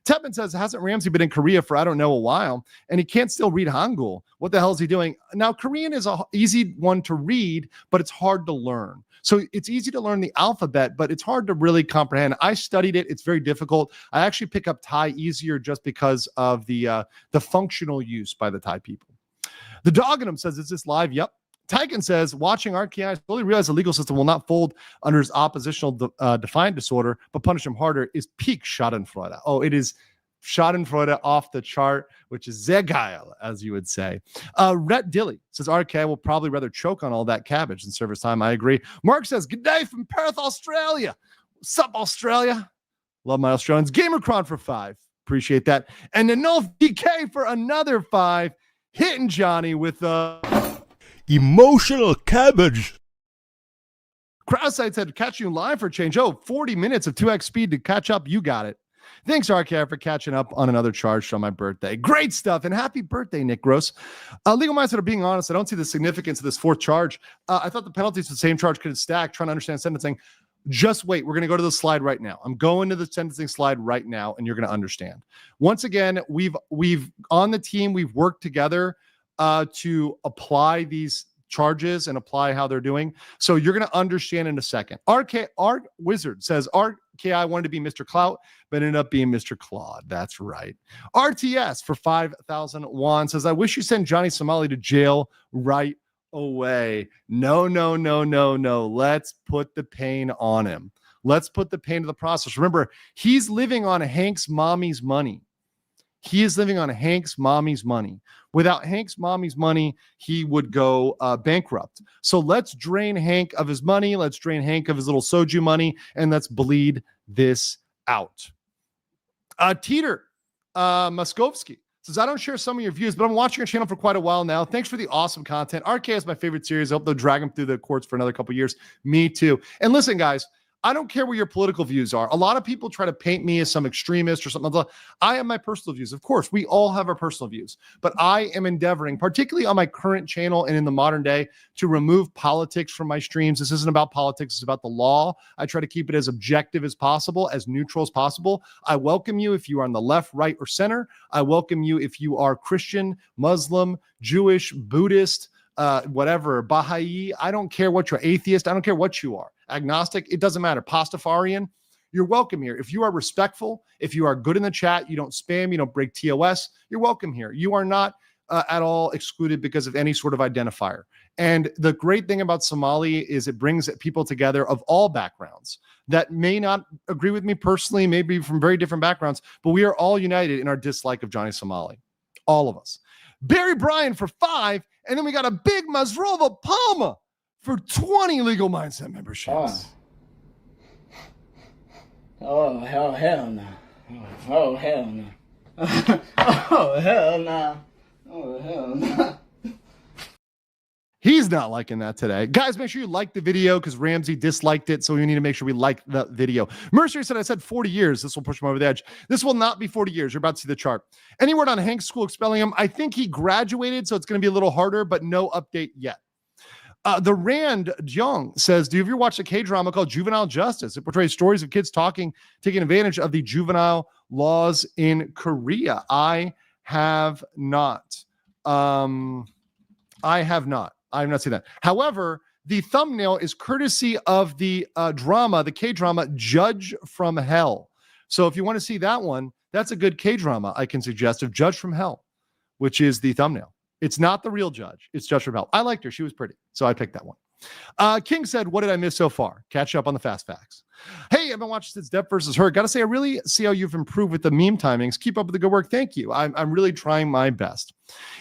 Tepman says, hasn't Ramsey been in Korea for, I don't know, a while, and he can't still read Hangul? What the hell is he doing? Now, Korean is an easy one to read, but it's hard to learn. So it's easy to learn the alphabet, but it's hard to really comprehend. I studied it. It's very difficult. I actually pick up Thai easier just because of the functional use by the Thai people. The dog in him says, is this live? Yep. Tyken says, watching RKI, I slowly realize the legal system will not fold under his oppositional defiant disorder, but punish him harder is peak Schadenfreude. Oh, it is Schadenfreude off the chart, which is sehr geil, as you would say. Rhett Dilly says, RKI will probably rather choke on all that cabbage than serve his time. I agree. Mark says, good day from Perth, Australia. What's up, Australia? Love my Australians. Gamercron for 5. Appreciate that. And the Null DK for another 5, hitting Johnny with Emotional cabbage. Crowdside said, catch you live for change. 40 minutes of 2x speed to catch up. You got it. Thanks, RKR, for catching up on another charge on my birthday. Great stuff. And happy birthday, Nick Gross. Legal Minds are being honest. I don't see the significance of this 4th charge. I thought the penalties for the same charge could stack. Trying to understand sentencing. Just wait. We're going to go to the slide right now. I'm going to the sentencing slide right now, and you're going to understand. Once again, we've on the team, we've worked together to apply these charges and apply how they're doing. So you're going to understand in a second. Art Wizard says, RKI wanted to be Mr. Clout, but ended up being Mr. Claude. That's right. RTS for 5,000 won says, I wish you sent Johnny Somali to jail right away. No. Let's put the pain on him. Let's put the pain to the process. Remember, he's living on Hank's mommy's money. He is living on Hank's mommy's money. Without Hank's mommy's money, he would go bankrupt. So let's drain Hank of his money. Let's drain Hank of his little soju money, and let's bleed this out. Teeter Moskovsky says, I don't share some of your views, but I'm watching your channel for quite a while now. Thanks for the awesome content. RK is my favorite series. I hope they'll drag him through the courts for another couple years. Me too. And listen, guys, I don't care what your political views are. A lot of people try to paint me as some extremist or something like that. I have my personal views. Of course, we all have our personal views, but I am endeavoring, particularly on my current channel and in the modern day, to remove politics from my streams. This isn't about politics. It's about the law. I try to keep it as objective as possible, as neutral as possible. I welcome you if you are on the left, right, or center. I welcome you if you are Christian, Muslim, Jewish, Buddhist, whatever, Baha'i. I don't care what you're, atheist. I don't care what you are. Agnostic, it doesn't matter. Pastafarian, you're welcome here. If you are respectful, if you are good in the chat, you don't spam, you don't break TOS, you're welcome here. You are not at all excluded because of any sort of identifier. And the great thing about Somali is it brings people together of all backgrounds that may not agree with me personally, maybe from very different backgrounds, but we are all united in our dislike of Johnny Somali. All of us. Barry Bryan for 5, and then we got a big Mazrova Palma for 20 Legal Mindset memberships. Oh, hell no. Oh, hell no. Oh, hell no. Oh, hell no. He's not liking that today. Guys, make sure you like the video because Ramsey disliked it, so we need to make sure we like the video. Mercer said, I said 40 years. This will push him over the edge. This will not be 40 years. You're about to see the chart. Any word on Hank's school expelling him? I think he graduated, so it's going to be a little harder, but no update yet. The Rand Jung says, do you ever watch a K-drama called Juvenile Justice? It portrays stories of kids taking advantage of the juvenile laws in Korea. I have not. I have not seen that. However, the thumbnail is courtesy of the drama, the K-drama Judge from Hell. So if you want to see that one, that's a good K-drama I can suggest of Judge from Hell, which is the thumbnail. It's not the real Judge. It's Judge from Hell. I liked her. She was pretty. So I picked that one. King said, what did I miss so far? Catch up on the fast facts. Hey, I've been watching since Depp versus Her. Got to say, I really see how you've improved with the meme timings. Keep up with the good work. Thank you. I'm really trying my best.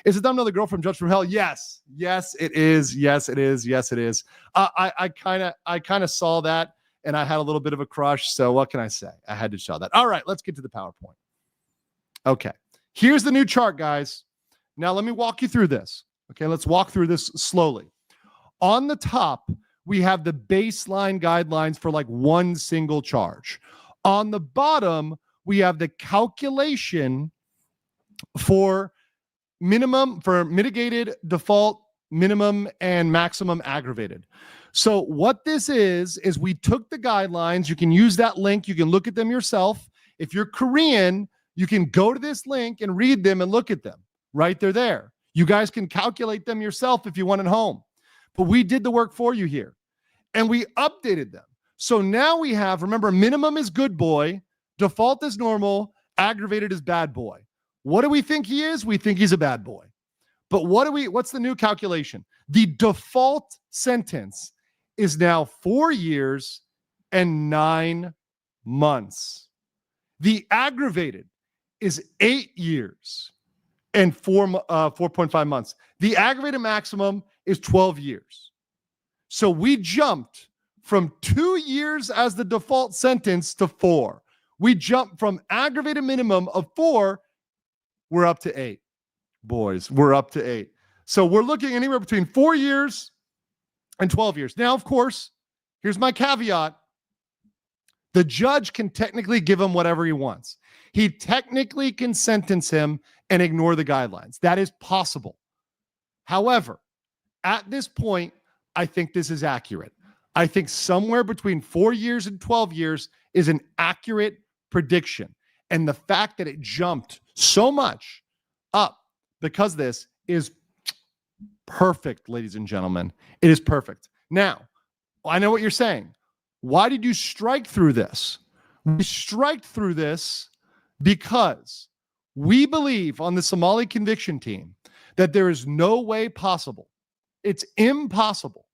Is the thumbnail the girl from Judge from Hell? Yes. Yes, it is. Yes, it is. Yes, it is. I kind of saw that and I had a little bit of a crush. So what can I say? I had to show that. All right, let's get to the PowerPoint. Okay. Here's the new chart, guys. Now, let me walk you through this. Okay, let's walk through this slowly. On the top, we have the baseline guidelines for like one single charge. On the bottom, we have the calculation for mitigated, default, minimum, and maximum aggravated. So what this is we took the guidelines. You can use that link. You can look at them yourself. If you're Korean, you can go to this link and read them and look at them. Right, they're there. You guys can calculate them yourself if you want at home. But we did the work for you here. And we updated them. So now we have, remember, minimum is good boy, default is normal, aggravated is bad boy. What do we think he is? We think he's a bad boy. But what's the new calculation? The default sentence is now 4 years and 9 months. The aggravated is 8 years and 4.5 months. The aggravated maximum is 12 years. So we jumped from 2 years as the default sentence to 4. We jump from aggravated minimum of 4, we're up to 8. Boys, we're up to 8. So we're looking anywhere between 4 years and 12 years. Now, of course, here's my caveat. The judge can technically give him whatever he wants. He technically can sentence him and ignore the guidelines. That is possible. However, at this point, I think this is accurate. I think somewhere between 4 years and 12 years is an accurate prediction. And the fact that it jumped so much up because this is perfect, ladies and gentlemen. It is perfect. Now, I know what you're saying. Why did you strike through this? We strike through this because we believe on the Somali conviction team that there is no way possible. It's impossible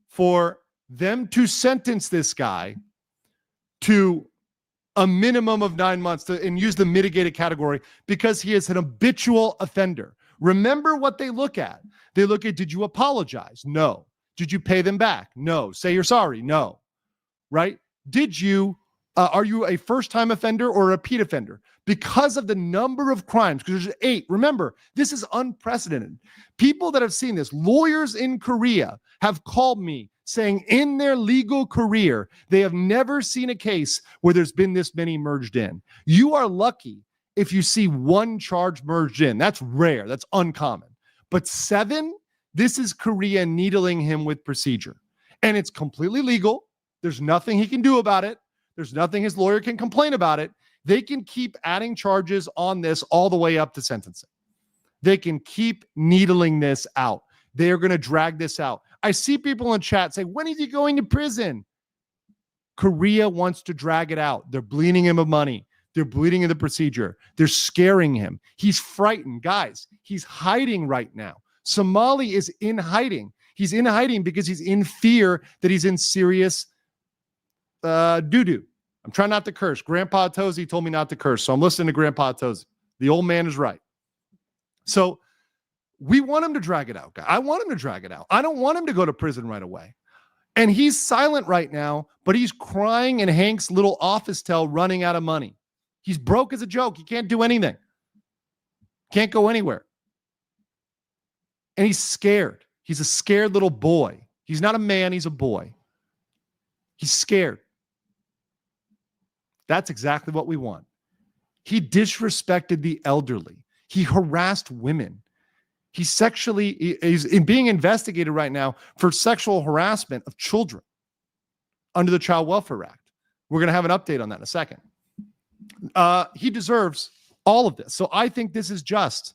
for them to sentence this guy to a minimum of 9 months and use the mitigated category because he is an habitual offender. Remember what they look at. They look at, did you apologize? No. Did you pay them back? No. Say you're sorry? No. Right? Did you, are you a first-time offender or a repeat offender? Because of the number of crimes, because there's 8. Remember, this is unprecedented. People that have seen this, lawyers in Korea have called me saying in their legal career, they have never seen a case where there's been this many merged in. You are lucky if you see 1 charge merged in. That's rare. That's uncommon. But 7, this is Korea needling him with procedure. And it's completely legal. There's nothing he can do about it. There's nothing his lawyer can complain about it. They can keep adding charges on this all the way up to sentencing. They can keep needling this out. They are going to drag this out. I see people in chat say, when is he going to prison? Korea wants to drag it out. They're bleeding him of money. They're bleeding in the procedure. They're scaring him. He's frightened. Guys, he's hiding right now. Somali is in hiding. He's in hiding because he's in fear that he's in serious doo-doo. I'm trying not to curse. Grandpa Tozy told me not to curse, so I'm listening to Grandpa Tozy. The old man is right. So we want him to drag it out, guys. I want him to drag it out. I don't want him to go to prison right away. And he's silent right now, but he's crying in Hank's little office tell running out of money. He's broke as a joke. He can't do anything. Can't go anywhere. And he's scared. He's a scared little boy. He's not a man. He's a boy. He's scared. That's exactly what we want. He disrespected the elderly. He harassed women. He's being investigated right now for sexual harassment of children under the Child Welfare Act. We're going to have an update on that in a second. He deserves all of this. So I think this is just.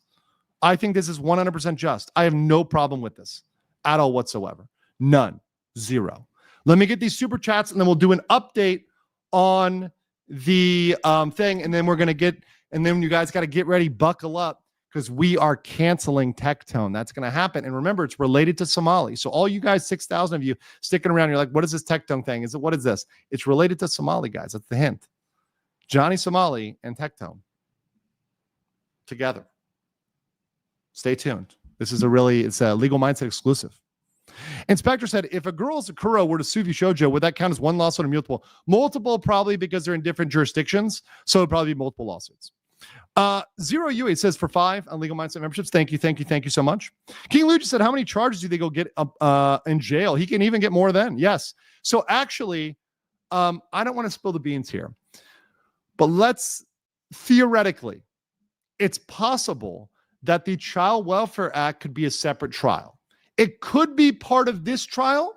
I think this is 100% just. I have no problem with this at all whatsoever. None. Zero. Let me get these super chats and then we'll do an update on the thing. And then we're going to get, and then you guys got to get ready, buckle up, because we are canceling Tectone. That's going to happen. And remember, it's related to Somali. So all you guys, 6,000 of you sticking around, you're like, what is this Tectone thing? What is this? It's related to Somali, guys. That's the hint. Johnny Somali and Tectone together. Stay tuned. This is it's a Legal Mindset exclusive. Inspector said, if a girl Sakura were to sue you shoujo, would that count as one lawsuit or multiple? Multiple, probably, because they're in different jurisdictions. So it'd probably be multiple lawsuits. Zero U8 says for 5 on Legal Mindset memberships. Thank you so much. King Luigi said, how many charges do they go get in jail? He can even get more than. Yes. So actually, I don't want to spill the beans here, but let's theoretically, it's possible that the Child Welfare Act could be a separate trial. It could be part of this trial,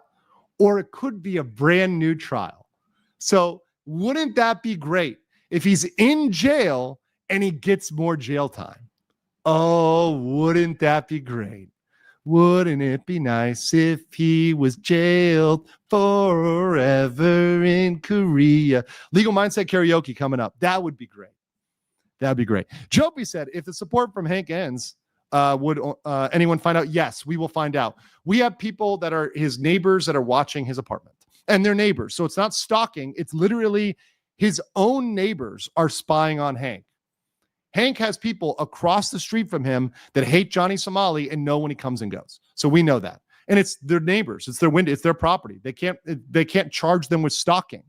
or it could be a brand new trial. So wouldn't that be great if he's in jail and he gets more jail time? Oh, wouldn't that be great? Wouldn't it be nice if he was jailed forever in Korea? Legal Mindset karaoke coming up. That would be great. That'd be great. Jopi said, if the support from Hank ends, would anyone find out? Yes, we will find out. We have people that are his neighbors that are watching his apartment, and they're neighbors. So it's not stalking. It's literally his own neighbors are spying on Hank. Hank has people across the street from him that hate Johnny Somali and know when he comes and goes. So we know that. And it's their neighbors. It's their window. It's their property. They can't charge them with stalking.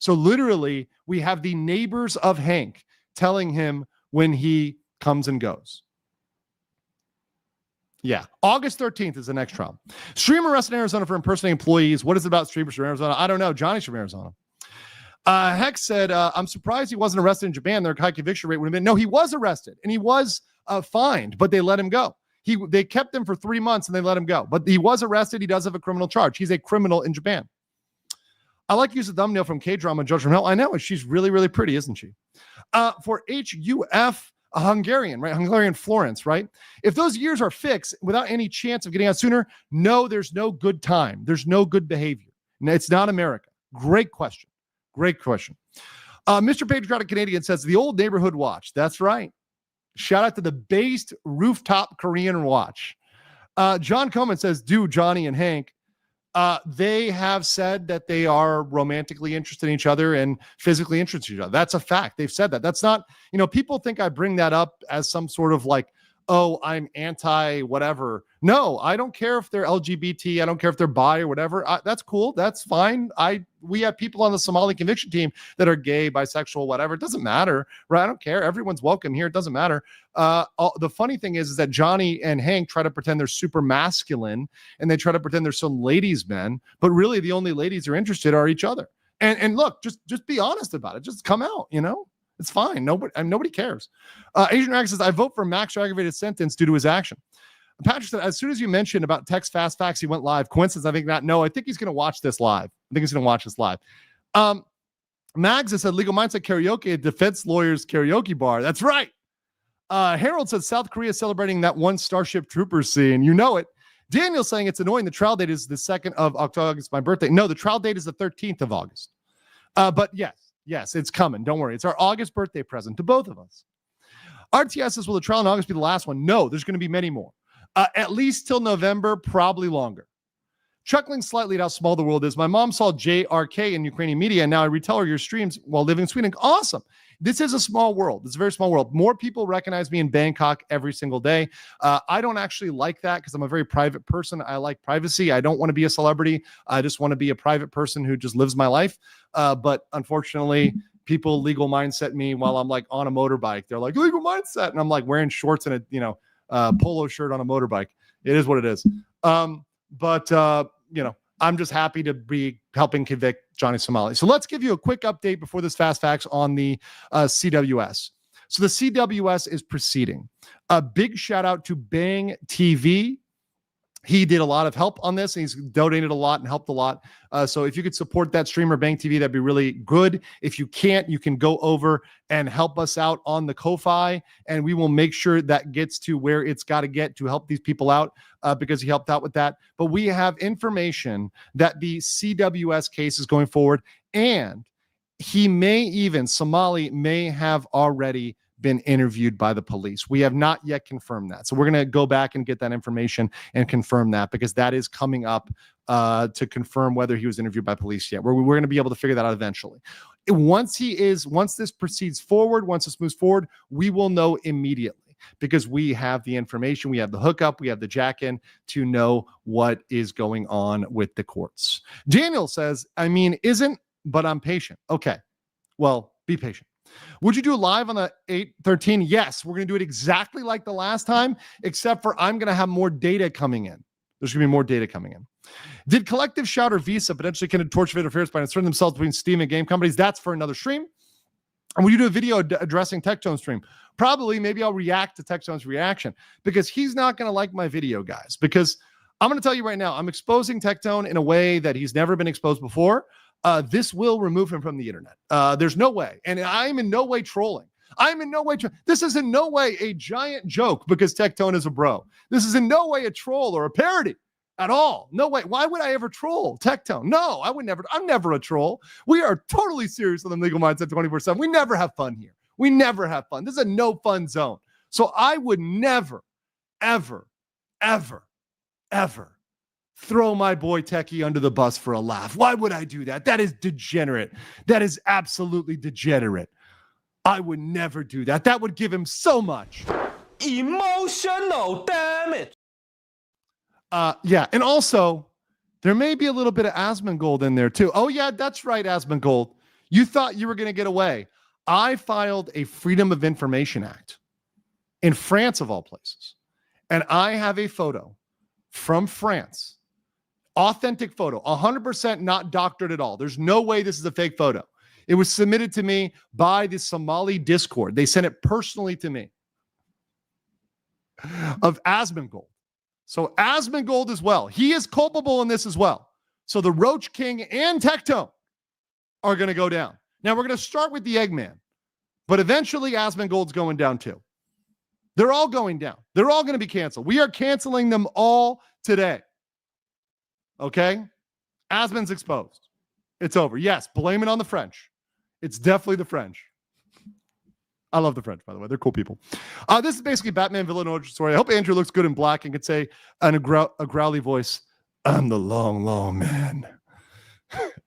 So literally, we have the neighbors of Hank telling him when he comes and goes. Yeah. August 13th is the next trial. Streamer arrested in Arizona for impersonating employees. What is it about streamers from Arizona? I don't know. Johnny's from Arizona. Hex said, I'm surprised he wasn't arrested in Japan. Their high conviction rate would have been. No, he was arrested and he was fined, but they let him go. They kept him for 3 months and they let him go. But he was arrested. He does have a criminal charge. He's a criminal in Japan. I like to use a thumbnail from K-Drama, Judge from Hell. I know. She's really, really pretty, isn't she? For HUF, a Hungarian, right? Hungarian Florence, right? If those years are fixed without any chance of getting out sooner, no, there's no good time. There's no good behavior. It's not America. Great question. Great question. Mr. Patriotic Canadian says, the old neighborhood watch. That's right. Shout out to the based rooftop Korean watch. John Coleman says, do Johnny and Hank. They have said that they are romantically interested in each other and physically interested in each other. That's a fact. They've said that. That's not, people think I bring that up as some sort of like, oh, I'm anti whatever. No, I don't care if they're LGBT. I don't care if they're bi or whatever. That's cool. That's fine. We have people on the Somali conviction team that are gay, bisexual, whatever. It doesn't matter, right? I don't care. Everyone's welcome here. It doesn't matter. The funny thing is that Johnny and Hank try to pretend they're super masculine and they try to pretend they're some ladies' men, but really the only ladies who are interested are each other. And look, just be honest about it. Just come out, It's fine. Nobody cares. Asian Rack says, I vote for max aggravated sentence due to his action. Patrick said, as soon as you mentioned about Text Fast Facts, he went live. Coincidence? I think not. No, I think he's going to watch this live. Mags has said, legal mindset karaoke at defense lawyers karaoke bar. That's right. Harold said, South Korea is celebrating that one Starship Troopers scene. You know it. Daniel saying it's annoying. The trial date is the 2nd of October. It's my birthday. No, the trial date is the 13th of August. But yes, it's coming. Don't worry. It's our August birthday present to both of us. RTS says, will the trial in August be the last one? No, there's going to be many more. At least till November, probably longer. Chuckling slightly at how small the world is. My mom saw JRK in Ukrainian media, and now I retell her your streams while living in Sweden. Awesome. This is a small world. It's a very small world. More people recognize me in Bangkok every single day. I don't actually like that because I'm a very private person. I like privacy. I don't want to be a celebrity. I just want to be a private person who just lives my life. But unfortunately, people legal mindset me while I'm like on a motorbike. They're like, legal mindset. And I'm like wearing shorts and a polo shirt on a motorbike. It is what it is. But I'm just happy to be helping convict Johnny Somali. So let's give you a quick update before this Fast Facts on the CWS. So the CWS is proceeding. A big shout out to Bang TV. He did a lot of help on this, and he's donated a lot and helped a lot. So if you could support that streamer, Bang TV, that'd be really good. If you can't, you can go over and help us out on the Ko-Fi, and we will make sure that gets to where it's got to get to help these people out because he helped out with that. But we have information that the CWS case is going forward, and Somali may have already been interviewed by the police. We have not yet confirmed that. So we're going to go back and get that information and confirm that because that is coming up to confirm whether he was interviewed by police yet. We're going to be able to figure that out eventually. Once this proceeds forward, once this moves forward, we will know immediately because we have the information, we have the hookup, we have the jack-in to know what is going on with the courts. Daniel says, but I'm patient. Okay, well, be patient. Would you do live on the 8/13? Yes, we're going to do it exactly like the last time, except for I'm going to have more data coming in. There's going to be more data coming in. Did Collective Shout or Visa potentially commit torture of interference by inserting themselves between Steam and game companies? That's for another stream. And will you do a video addressing Tectone stream? Probably. Maybe I'll react to Tectone's reaction because he's not going to like my video, guys. Because I'm going to tell you right now, I'm exposing Tectone in a way that he's never been exposed before. This will remove him from the internet. There's no way. And I'm in no way trolling. This is in no way a giant joke because Tectone is a bro. This is in no way a troll or a parody at all. No way. Why would I ever troll Tectone? No, I would never. I'm never a troll. We are totally serious on the Legal Mindset 24/7. We never have fun here. We never have fun. This is a no fun zone. So I would never, ever, ever, ever throw my boy Techie under the bus for a laugh. Why would I do that? That is degenerate. That is absolutely degenerate. I would never do that. That would give him so much emotional damage. Yeah, and also there may be a little bit of Asmongold in there too. Oh yeah, that's right, Asmongold. You thought you were going to get away. I filed a Freedom of Information Act in France, of all places. And I have a photo from France, authentic photo, 100% not doctored at all. There's no way this is a fake photo. It was submitted to me by the Somali Discord. They sent it personally to me of Asmongold. So Asmongold as well. He is culpable in this as well. So the Roach King and Tectone are going to go down. Now we're going to start with the Eggman, but eventually Asmongold's going down too. They're all going down. They're all going to be canceled. We are canceling them all today. Okay? Asmon's exposed. It's over. Yes, blame it on the French. It's definitely the French. I love the French, by the way. They're cool people. This is basically Batman villain origin story. I hope Andrew looks good in black and can say in a growly voice, I'm the long, long man.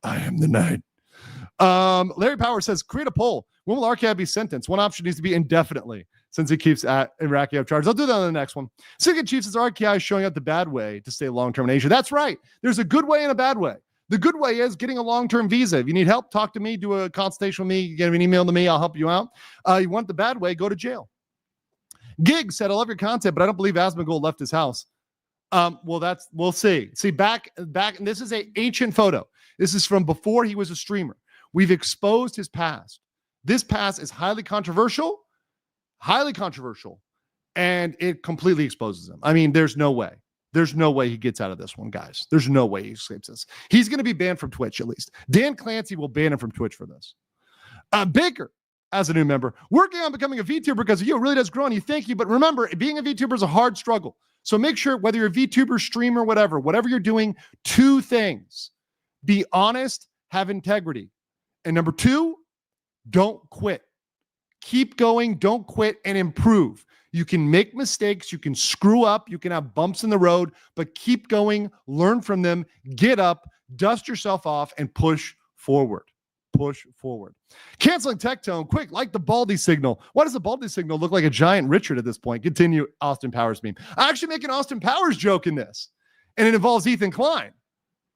I am the night. Larry Power says, create a poll. When will Arcad be sentenced? One option needs to be indefinitely, since he keeps racking up charges. I'll do that on the next one. Second Chief says, RKI is showing up the bad way to stay long-term in Asia. That's right. There's a good way and a bad way. The good way is getting a long-term visa. If you need help, talk to me, do a consultation with me, you get an email to me, I'll help you out. You want the bad way, go to jail. Gig said, I love your content, but I don't believe Asmongold left his house. We'll see. See, back, and this is an ancient photo. This is from before he was a streamer. We've exposed his past. This past is highly controversial, and it completely exposes him. I mean, there's no way. There's no way he gets out of this one, guys. There's no way he escapes this. He's going to be banned from Twitch, at least. Dan Clancy will ban him from Twitch for this. Baker, as a new member, working on becoming a VTuber because of you. It really does grow on you. Thank you. But remember, being a VTuber is a hard struggle. So make sure, whether you're a VTuber, streamer, whatever you're doing, 2 things. Be honest, have integrity. And number 2, don't quit. Keep going, don't quit, and improve. You can make mistakes, you can screw up, you can have bumps in the road, but keep going, learn from them, get up, dust yourself off, and push forward. Push forward. Canceling Tectone, quick, like the Baldy signal. Why does the Baldy signal look like a giant Richard at this point? Continue, Austin Powers meme. I actually make an Austin Powers joke in this, and it involves Ethan Klein.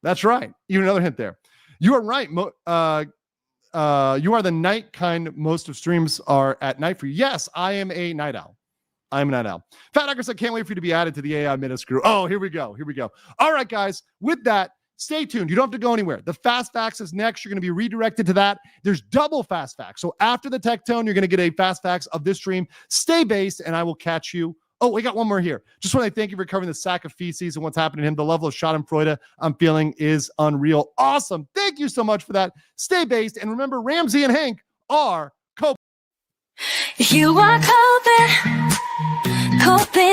That's right. Even another hint there. You are right. You are the night kind. Most of streams are at night for you. Yes, I am a night owl. I'm a night owl. Fat Hacker said, can't wait for you to be added to the AI Miniscrew. Oh, here we go. All right, guys. With that, stay tuned. You don't have to go anywhere. The Fast Facts is next. You're going to be redirected to that. There's double Fast Facts. So after the Tectone, you're going to get a Fast Facts of this stream. Stay based, and I will catch you. Oh, we got one more here. Just want to thank you for covering the sack of feces and what's happening to him. The level of Schadenfreude I'm feeling is unreal. Awesome. Thank you so much for that. Stay based. And remember, Ramsey and Hank are coping. You are coping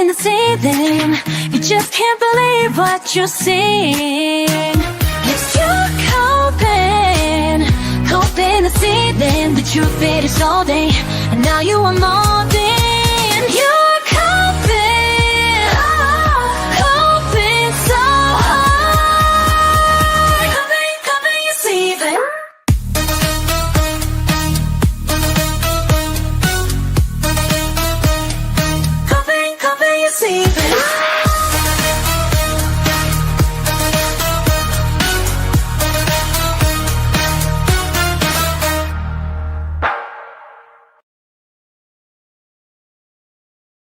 the ceiling. You just can't believe what you're seeing. Yes, you're coping the ceiling. The truth, it is all day. And now you are more.